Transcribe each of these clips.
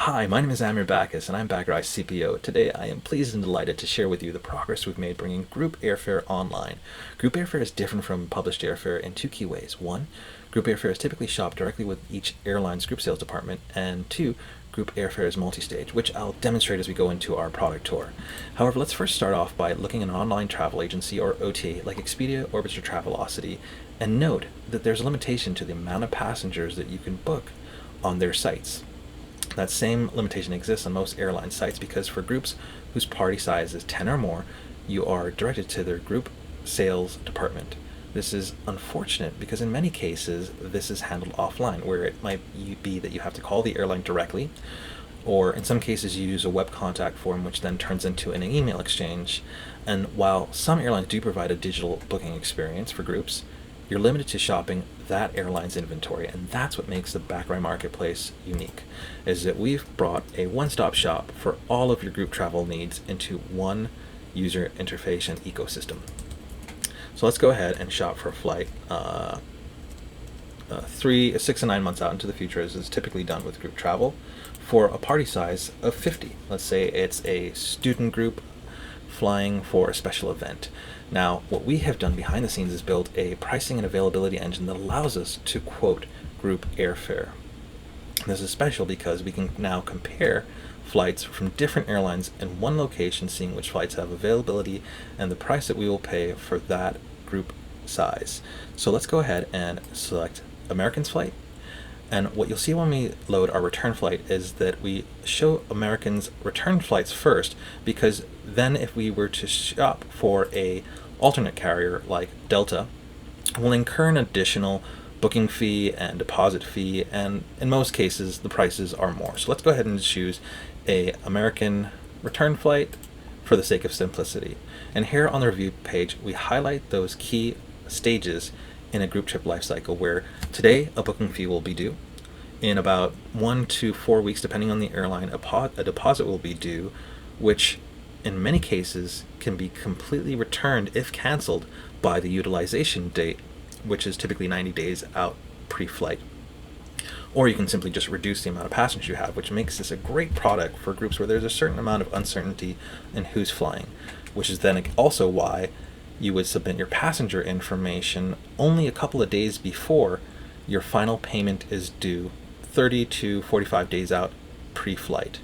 Hi, my name is Amir Backus, and I'm Bacarai CPO. Today, I am pleased and delighted to share with you the progress we've made bringing group airfare online. Group airfare is different from published airfare in two key ways. One, group airfare is typically shopped directly with each airline's group sales department, and two, group airfare is multi-stage, which I'll demonstrate as we go into our product tour. However, let's first start off by looking at an online travel agency or OTA like Expedia, Orbitz, or Travelocity, and note that there's a limitation to the amount of passengers that you can book on their sites. That same limitation exists on most airline sites because for groups whose party size is 10 or more, you are directed to their group sales department. This is unfortunate because in many cases this is handled offline, where it might be that you have to call the airline directly, or in some cases you use a web contact form which then turns into an email exchange. And while some airlines do provide a digital booking experience for groups, you're limited to shopping that airline's inventory, and that's what makes the Bacarai Marketplace unique, is that we've brought a one-stop shop for all of your group travel needs into one user interface and ecosystem. So let's go ahead and shop for a flight 6 and 9 months out into the future, as is typically done with group travel, for a party size of 50. Let's say it's a student group flying for a special event. Now, what we have done behind the scenes is build a pricing and availability engine that allows us to quote group airfare. This is special because we can now compare flights from different airlines in one location, seeing which flights have availability and the price that we will pay for that group size. So let's go ahead and select American's flight. And what you'll see when we load our return flight is that we show American's return flights first, because then if we were to shop for a alternate carrier like Delta, we'll incur an additional booking fee and deposit fee, and in most cases the prices are more. So let's go ahead and choose a American return flight for the sake of simplicity. And here on the review page we highlight those key stages in a group trip lifecycle, where today a booking fee will be due. In about 1 to 4 weeks, depending on the airline, a deposit will be due, which in many cases can be completely returned if canceled by the utilization date, which is typically 90 days out pre-flight. Or you can simply just reduce the amount of passengers you have, which makes this a great product for groups where there's a certain amount of uncertainty in who's flying, which is then also why you would submit your passenger information only a couple of days before your final payment is due, 30 to 45 days out pre-flight.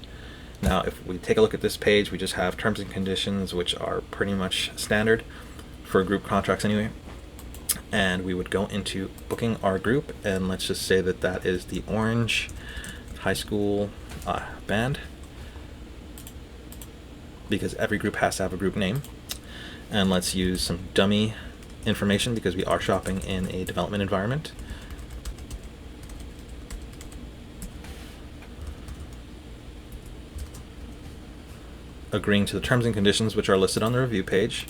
Now, if we take a look at this page, we just have terms and conditions, which are pretty much standard for group contracts anyway. And we would go into booking our group, and let's just say that that is the Orange High School Band, because every group has to have a group name. And let's use some dummy information because we are shopping in a development environment. Agreeing to the terms and conditions which are listed on the review page,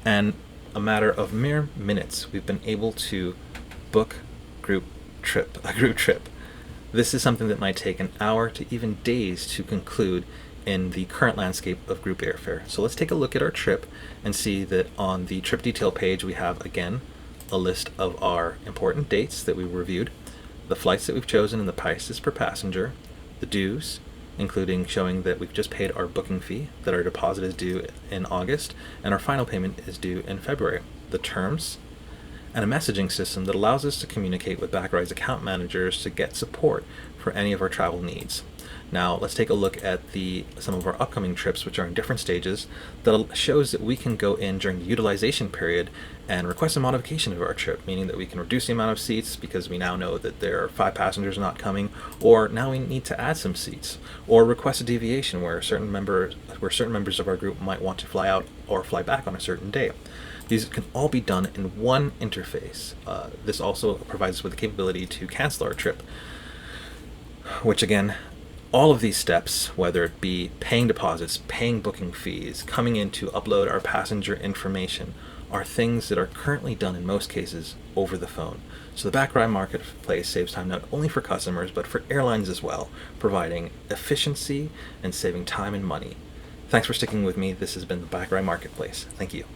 and a matter of mere minutes we've been able to book a group trip. This is something that might take an hour to even days to conclude in the current landscape of group airfare. So let's take a look at our trip and see that on the trip detail page we have again a list of our important dates that we reviewed, the flights that we've chosen and the prices per passenger, the dues, including showing that we've just paid our booking fee, that our deposit is due in August, and our final payment is due in February, the terms, and a messaging system that allows us to communicate with Bacarai's account managers to get support for any of our travel needs. Now let's take a look at some of our upcoming trips, which are in different stages, that shows that we can go in during the utilization period and request a modification of our trip, meaning that we can reduce the amount of seats because we now know that there are 5 passengers not coming, or now we need to add some seats, or request a deviation where certain members of our group might want to fly out or fly back on a certain day. These can all be done in one interface. This also provides us with the capability to cancel our trip, which again, all of these steps, whether it be paying deposits, paying booking fees, coming in to upload our passenger information, are things that are currently done in most cases over the phone. So the Bacarai Marketplace saves time not only for customers, but for airlines as well, providing efficiency and saving time and money. Thanks for sticking with me. This has been the Bacarai Marketplace. Thank you.